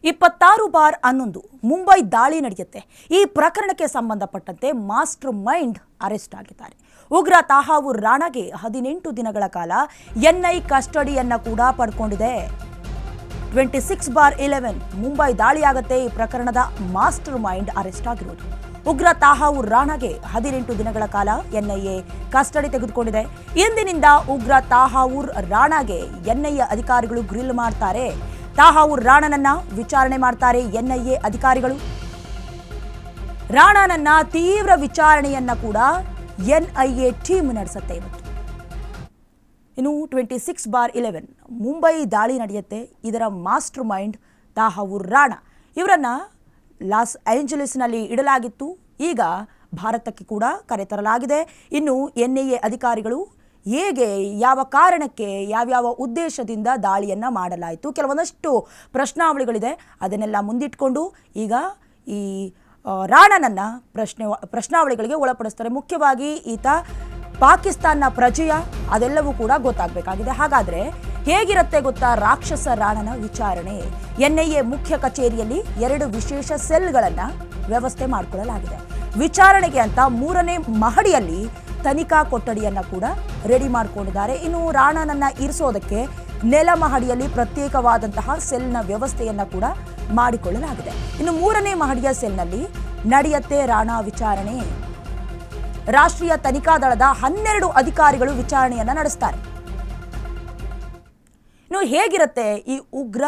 26/11 ಮುಂಬೈ ದಾಳಿ ನಡೆಯುತ್ತೆ. ಈ ಪ್ರಕರಣಕ್ಕೆ ಸಂಬಂಧಪಟ್ಟಂತೆ ಮಾಸ್ಟರ್ ಮೈಂಡ್ ಅರೆಸ್ಟ್ ಆಗಿದ್ದಾರೆ. ಉಗ್ರ ತಾಹಾವೂರ್ ರಾಣಾಗೆ 18 ದಿನಗಳ ಕಾಲ ಎನ್ಐ ಕಸ್ಟಡಿಯನ್ನ ಕೂಡ ಪಡ್ಕೊಂಡಿದೆ. 26/11 ಮುಂಬೈ ದಾಳಿಯಾಗುತ್ತೆ. ಈ ಪ್ರಕರಣದ ಮಾಸ್ಟರ್ ಮೈಂಡ್ ಅರೆಸ್ಟ್ ಆಗಿರೋದು. ಉಗ್ರ ತಾಹಾವೂರ್ ರಾಣಾಗೆ 18 ದಿನಗಳ ಕಾಲ ಎನ್ಐಎ ಕಸ್ಟಡಿ ತೆಗೆದುಕೊಂಡಿದೆ. ಇಂದಿನಿಂದ ಉಗ್ರ ತಾಹಾವೂರ್ ರಾಣಾಗೆ ಎನ್ಐಎ ಅಧಿಕಾರಿಗಳು ಗ್ರಿಲ್ ಮಾಡ್ತಾರೆ. ತಾಹಾವೂರ್ ರಾಣಾನನ್ನ ವಿಚಾರಣೆ ಮಾಡ್ತಾರೆ ಎನ್ಐಎ ಅಧಿಕಾರಿಗಳು. ರಾಣಾನನ್ನ ತೀವ್ರ ವಿಚಾರಣೆಯನ್ನ ಕೂಡ ಎನ್ಐಎ ಟೀಮ್ ನಡೆಸುತ್ತೆ. ಇವತ್ತು ಇನ್ನು 26/11 ಮುಂಬೈ ದಾಳಿ ನಡೆಯುತ್ತೆ. ಇದರ ಮಾಸ್ಟರ್ ಮೈಂಡ್ ತಾಹಾವೂರ್ ರಾಣಾ. ಇವರನ್ನ ಲಾಸ್ ಏಂಜಲೀಸ್ನಲ್ಲಿ ಇಡಲಾಗಿತ್ತು. ಈಗ ಭಾರತಕ್ಕೆ ಕೂಡ ಕರೆತರಲಾಗಿದೆ. ಇನ್ನು ಎನ್ಐಎ ಅಧಿಕಾರಿಗಳು ಹೇಗೆ, ಯಾವ ಕಾರಣಕ್ಕೆ, ಯಾವ್ಯಾವ ಉದ್ದೇಶದಿಂದ ದಾಳಿಯನ್ನ ಮಾಡಲಾಯಿತು, ಕೆಲವೊಂದಷ್ಟು ಪ್ರಶ್ನಾವಳಿಗಳಿದೆ. ಅದನ್ನೆಲ್ಲ ಮುಂದಿಟ್ಕೊಂಡು ಈಗ ಈ ರಾಣಾನನ್ನ ಪ್ರಶ್ನಾವಳಿಗಳಿಗೆ ಒಳಪಡಿಸ್ತಾರೆ. ಮುಖ್ಯವಾಗಿ ಈತ ಪಾಕಿಸ್ತಾನ ಪ್ರಜೆಯ ಅದೆಲ್ಲವೂ ಕೂಡ ಗೊತ್ತಾಗಬೇಕಾಗಿದೆ. ಹಾಗಾದ್ರೆ ಹೇಗಿರುತ್ತೆ ಗೊತ್ತಾ ರಾಕ್ಷಸ ರಾಣನ ವಿಚಾರಣೆ? ಎನ್ಐಎ ಮುಖ್ಯ ಕಚೇರಿಯಲ್ಲಿ 2 ವಿಶೇಷ ಸೆಲ್ಗಳನ್ನ ವ್ಯವಸ್ಥೆ ಮಾಡಿಕೊಳ್ಳಲಾಗಿದೆ. ವಿಚಾರಣೆಗೆ ಅಂತ 3ನೇ ಮಹಡಿಯಲ್ಲಿ ತನಿಖಾ ಕೊಠಡಿಯನ್ನ ಕೂಡ ರೆಡಿ ಮಾಡಿಕೊಂಡಿದ್ದಾರೆ. ಇನ್ನು ರಾಣಾನನ್ನ ಇರಿಸೋದಕ್ಕೆ ನೆಲ ಮಹಡಿಯಲ್ಲಿ ಪ್ರತ್ಯೇಕವಾದಂತಹ ಸೆಲ್ನ ವ್ಯವಸ್ಥೆಯನ್ನ ಕೂಡ ಮಾಡಿಕೊಳ್ಳಲಾಗಿದೆ. ಇನ್ನು 3ನೇ ಮಹಡಿಯ ಸೆಲ್ನಲ್ಲಿ ನಡೆಯುತ್ತೆ ರಾಣಾ ವಿಚಾರಣೆ. ರಾಷ್ಟ್ರೀಯ ತನಿಖಾ ದಳದ 12 ಅಧಿಕಾರಿಗಳು ವಿಚಾರಣೆಯನ್ನ ನಡೆಸ್ತಾರೆ. ಇನ್ನು ಹೇಗಿರುತ್ತೆ ಈ ಉಗ್ರ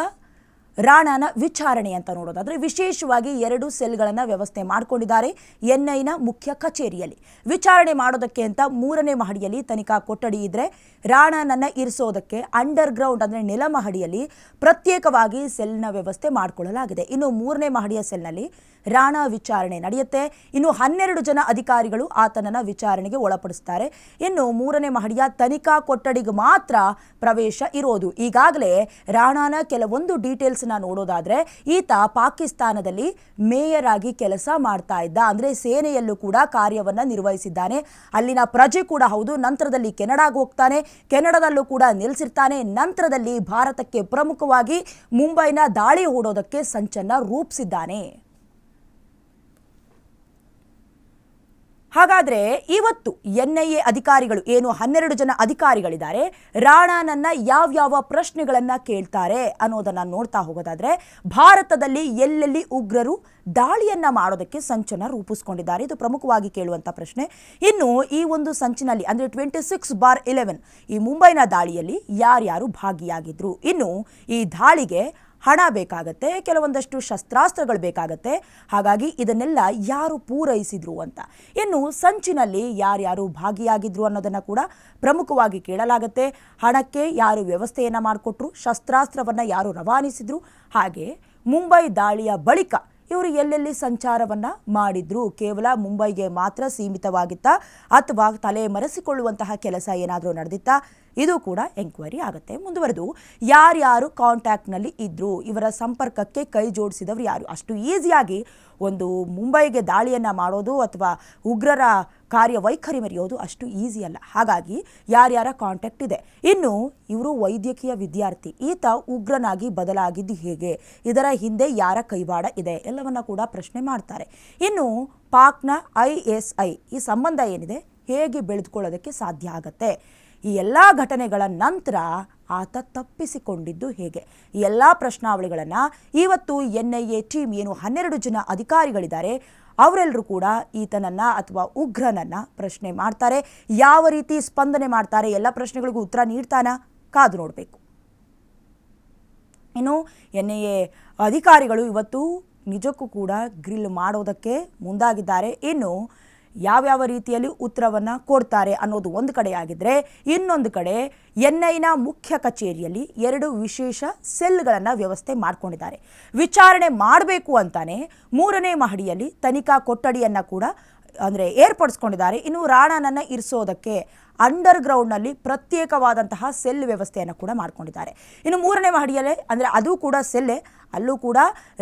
ರಾಣಾನ ವಿಚಾರಣೆ ಅಂತ ನೋಡೋದಾದ್ರೆ, ವಿಶೇಷವಾಗಿ 2 ಸೆಲ್ಗಳನ್ನು ವ್ಯವಸ್ಥೆ ಮಾಡಿಕೊಂಡಿದ್ದಾರೆ ಎನ್ಐನ ಮುಖ್ಯ ಕಚೇರಿಯಲ್ಲಿ. ವಿಚಾರಣೆ ಮಾಡೋದಕ್ಕೆ ಅಂತ 3ನೇ ಮಹಡಿಯಲ್ಲಿ ತನಿಖಾ ಕೊಠಡಿ ಇದ್ರೆ, ರಾಣಾನನ್ನ ಇರಿಸೋದಕ್ಕೆ ಅಂಡರ್ ಗ್ರೌಂಡ್ ಅಂದ್ರೆ ನೆಲ ಮಹಡಿಯಲ್ಲಿ ಪ್ರತ್ಯೇಕವಾಗಿ ಸೆಲ್ನ ವ್ಯವಸ್ಥೆ ಮಾಡಿಕೊಳ್ಳಲಾಗಿದೆ. ಇನ್ನು 3ನೇ ಮಹಡಿಯ ಸೆಲ್ನಲ್ಲಿ ರಾಣಾ ವಿಚಾರಣೆ ನಡೆಯುತ್ತೆ. ಇನ್ನು 12 ಜನ ಅಧಿಕಾರಿಗಳು ಆತನನ್ನ ವಿಚಾರಣೆಗೆ ಒಳಪಡಿಸ್ತಾರೆ. ಇನ್ನು 3ನೇ ಮಹಡಿಯ ತನಿಖಾ ಕೊಠಡಿಗೆ ಮಾತ್ರ ಪ್ರವೇಶ ಇರೋದು. ಈಗಾಗಲೇ ರಾಣಾನ ಕೆಲವೊಂದು ಡೀಟೇಲ್ಸ್ ನೋಡೋದಾದ್ರೆ, ಈತ ಪಾಕಿಸ್ತಾನದಲ್ಲಿ ಮೇಯರ್ ಆಗಿ ಕೆಲಸ ಮಾಡ್ತಾ ಇದ್ದ, ಅಂದ್ರೆ ಸೇನೆಯಲ್ಲೂ ಕೂಡ ಕಾರ್ಯವನ್ನ ನಿರ್ವಹಿಸಿದ್ದಾನೆ. ಅಲ್ಲಿನ ಪ್ರಜೆ ಕೂಡ ಹೌದು. ನಂತರದಲ್ಲಿ ಕೆನಡಾಗೆ ಹೋಗ್ತಾನೆ, ಕೆನಡಾದಲ್ಲೂ ಕೂಡ ನಿಲ್ಲಿಸಿರ್ತಾನೆ. ನಂತರದಲ್ಲಿ ಭಾರತಕ್ಕೆ ಪ್ರಮುಖವಾಗಿ ಮುಂಬೈನ ದಾಳಿ ಹೂಡೋದಕ್ಕೆ ಸಂಚನ್ನ ರೂಪಿಸಿದ್ದಾನೆ. ಹಾಗಾದ್ರೆ ಇವತ್ತು ಎನ್ಐಎ ಅಧಿಕಾರಿಗಳು ಏನು 12 ಜನ ಅಧಿಕಾರಿಗಳಿದ್ದಾರೆ, ರಾಣಾನನ್ನ ಯಾವ್ಯಾವ ಪ್ರಶ್ನೆಗಳನ್ನ ಕೇಳ್ತಾರೆ ಅನ್ನೋದನ್ನ ನೋಡ್ತಾ ಹೋಗೋದಾದ್ರೆ, ಭಾರತದಲ್ಲಿ ಎಲ್ಲೆಲ್ಲಿ ಉಗ್ರರು ದಾಳಿಯನ್ನ ಮಾಡೋದಕ್ಕೆ ಸಂಚನ್ನ ರೂಪಿಸ್ಕೊಂಡಿದ್ದಾರೆ, ಇದು ಪ್ರಮುಖವಾಗಿ ಕೇಳುವಂತ ಪ್ರಶ್ನೆ. ಇನ್ನು ಈ ಒಂದು ಸಂಚಿನಲ್ಲಿ ಅಂದ್ರೆ 26/11 ಈ ಮುಂಬೈನ ದಾಳಿಯಲ್ಲಿ ಯಾರ್ಯಾರು ಭಾಗಿಯಾಗಿದ್ರು, ಇನ್ನು ಈ ದಾಳಿಗೆ ಹಣ ಬೇಕಾಗತ್ತೆ, ಕೆಲವೊಂದಷ್ಟು ಶಸ್ತ್ರಾಸ್ತ್ರಗಳು ಬೇಕಾಗತ್ತೆ. ಹಾಗಾಗಿ ಇದನ್ನೆಲ್ಲ ಯಾರು ಪೂರೈಸಿದ್ರು ಅಂತ, ಇನ್ನು ಸಂಚಿನಲ್ಲಿ ಯಾರ್ಯಾರು ಭಾಗಿಯಾಗಿದ್ರು ಅನ್ನೋದನ್ನ ಕೂಡ ಪ್ರಮುಖವಾಗಿ ಕೇಳಲಾಗತ್ತೆ. ಹಣಕ್ಕೆ ಯಾರು ವ್ಯವಸ್ಥೆಯನ್ನ ಮಾಡಿಕೊಟ್ರು, ಶಸ್ತ್ರಾಸ್ತ್ರವನ್ನ ಯಾರು ರವಾನಿಸಿದ್ರು, ಹಾಗೆ ಮುಂಬೈ ದಾಳಿಯ ಬಳಿಕ ಇವರು ಎಲ್ಲೆಲ್ಲಿ ಸಂಚಾರವನ್ನ ಮಾಡಿದ್ರು, ಕೇವಲ ಮುಂಬೈಗೆ ಮಾತ್ರ ಸೀಮಿತವಾಗಿತ್ತಾ ಅಥವಾ ತಲೆ ಮರೆಸಿಕೊಳ್ಳುವಂತಹ ಕೆಲಸ ಏನಾದರೂ ನಡೆದಿತ್ತಾ, ಇದು ಕೂಡ ಎಂಕ್ವೈರಿ ಆಗುತ್ತೆ. ಮುಂದುವರೆದು ಯಾರ್ಯಾರು ಕಾಂಟ್ಯಾಕ್ಟ್ನಲ್ಲಿ ಇದ್ರು, ಇವರ ಸಂಪರ್ಕಕ್ಕೆ ಕೈ ಜೋಡಿಸಿದವರು ಯಾರು, ಅಷ್ಟು ಈಸಿಯಾಗಿ ಒಂದು ಮುಂಬೈಗೆ ದಾಳಿಯನ್ನ ಮಾಡೋದು ಅಥವಾ ಉಗ್ರರ ಕಾರ್ಯವೈಖರಿ ಮೆರೆಯೋದು ಅಷ್ಟು ಈಸಿ ಅಲ್ಲ. ಹಾಗಾಗಿ ಯಾರ್ಯಾರ ಕಾಂಟ್ಯಾಕ್ಟ್ ಇದೆ. ಇನ್ನು ಇವರು ವೈದ್ಯಕೀಯ ವಿದ್ಯಾರ್ಥಿ, ಈತ ಉಗ್ರನಾಗಿ ಬದಲಾಗಿದ್ದು ಹೇಗೆ, ಇದರ ಹಿಂದೆ ಯಾರ ಕೈವಾಡ ಇದೆ, ಎಲ್ಲವನ್ನ ಕೂಡ ಪ್ರಶ್ನೆ ಮಾಡ್ತಾರೆ. ಇನ್ನು ಪಾಕ್ನ ISI ಈ ಸಂಬಂಧ ಏನಿದೆ ಹೇಗೆ ಬೆಳೆದುಕೊಳ್ಳೋದಕ್ಕೆ ಸಾಧ್ಯ ಆಗತ್ತೆ, ಈ ಎಲ್ಲ ಘಟನೆಗಳ ನಂತರ ಆತ ತಪ್ಪಿಸಿಕೊಂಡಿದ್ದು ಹೇಗೆ, ಈ ಎಲ್ಲ ಪ್ರಶ್ನಾವಳಿಗಳನ್ನು ಇವತ್ತು ಎನ್ಐಎ ಟೀಮ್ ಏನು 12 ಜನ ಅಧಿಕಾರಿಗಳಿದ್ದಾರೆ ಅವರೆಲ್ಲರೂ ಕೂಡ ಈತನನ್ನ ಅಥವಾ ಉಗ್ರನನ್ನ ಪ್ರಶ್ನೆ ಮಾಡ್ತಾರೆ. ಯಾವ ರೀತಿ ಸ್ಪಂದನೆ ಮಾಡ್ತಾರೆ, ಎಲ್ಲ ಪ್ರಶ್ನೆಗಳಿಗೂ ಉತ್ತರ ನೀಡ್ತಾನ, ಕಾದು ನೋಡಬೇಕು. ಇನ್ನು ಎನ್ಐಎ ಅಧಿಕಾರಿಗಳು ಇವತ್ತು ನಿಜಕ್ಕೂ ಕೂಡ ಗ್ರಿಲ್ ಮಾಡೋದಕ್ಕೆ ಮುಂದಾಗಿದ್ದಾರೆ. ಇನ್ನು ಯಾವ್ಯಾವ ರೀತಿಯಲ್ಲಿ ಉತ್ತರವನ್ನು ಕೊಡ್ತಾರೆ ಅನ್ನೋದು ಒಂದು ಕಡೆ ಆಗಿದ್ರೆ, ಇನ್ನೊಂದು ಕಡೆ ಎನ್ಐನ ಮುಖ್ಯ ಕಚೇರಿಯಲ್ಲಿ 2 ವಿಶೇಷ ಸೆಲ್ಗಳನ್ನು ವ್ಯವಸ್ಥೆ ಮಾಡ್ಕೊಂಡಿದ್ದಾರೆ. ವಿಚಾರಣೆ ಮಾಡಬೇಕು ಅಂತಾನೆ 3ನೇ ಮಹಡಿಯಲ್ಲಿ ತನಿಖಾ ಕೊಠಡಿಯನ್ನು ಕೂಡ ಅಂದರೆ ಏರ್ಪಡಿಸ್ಕೊಂಡಿದ್ದಾರೆ. ಇನ್ನು ರಾಣಾನನ್ನ ಇರಿಸೋದಕ್ಕೆ ಅಂಡರ್ ಗ್ರೌಂಡ್ನಲ್ಲಿ ಪ್ರತ್ಯೇಕವಾದಂತಹ ಸೆಲ್ ವ್ಯವಸ್ಥೆಯನ್ನು ಕೂಡ ಮಾಡ್ಕೊಂಡಿದ್ದಾರೆ. ಇನ್ನು 3ನೇ ಮಹಡಿಯಲ್ಲೇ ಅಂದರೆ ಅದು ಕೂಡ ಸೆಲ್ಲೆ, ಅಲ್ಲೂ ಕೂಡ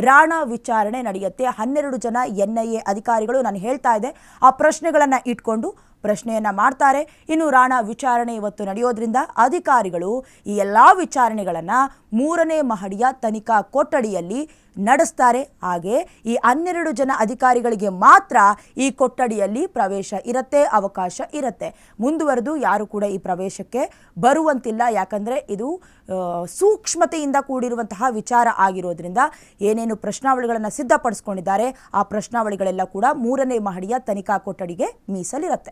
ರಾಣಾ ವಿಚಾರಣೆ ನಡೆಯುತ್ತೆ. 12 ಜನ ಎನ್ಐಎ ಅಧಿಕಾರಿಗಳು, ನಾನು ಹೇಳ್ತಾ ಇದ್ದೆ, ಆ ಪ್ರಶ್ನೆಗಳನ್ನು ಇಟ್ಕೊಂಡು ಪ್ರಶ್ನೆಯನ್ನು ಮಾಡ್ತಾರೆ. ಇನ್ನು ರಾಣಾ ವಿಚಾರಣೆ ಇವತ್ತು ನಡೆಯೋದ್ರಿಂದ ಅಧಿಕಾರಿಗಳು ಈ ಎಲ್ಲ ವಿಚಾರಣೆಗಳನ್ನು 3ನೇ ಮಹಡಿಯ ತನಿಖಾ ಕೊಠಡಿಯಲ್ಲಿ ನಡೆಸ್ತಾರೆ. ಹಾಗೆ ಈ 12 ಜನ ಅಧಿಕಾರಿಗಳಿಗೆ ಮಾತ್ರ ಈ ಕೊಠಡಿಯಲ್ಲಿ ಪ್ರವೇಶ ಇರುತ್ತೆ, ಅವಕಾಶ ಇರುತ್ತೆ. ಮುಂದುವರೆದು ಯಾರು ಕೂಡ ಈ ಪ್ರವೇಶಕ್ಕೆ ಬರುವಂತಿಲ್ಲ. ಯಾಕಂದರೆ ಇದು ಸೂಕ್ಷ್ಮತೆಯಿಂದ ಕೂಡಿರುವಂತಹ ವಿಚಾರ ಆಗಿರೋದ್ರಿಂದ ಏನೇನು ಪ್ರಶ್ನಾವಳಿಗಳನ್ನು ಸಿದ್ಧಪಡಿಸ್ಕೊಂಡಿದ್ದಾರೆ ಆ ಪ್ರಶ್ನಾವಳಿಗಳೆಲ್ಲ ಕೂಡ 3ನೇ ಮಹಡಿಯ ತನಿಖಾ ಕೊಠಡಿಗೆ ಮೀಸಲಿರುತ್ತೆ.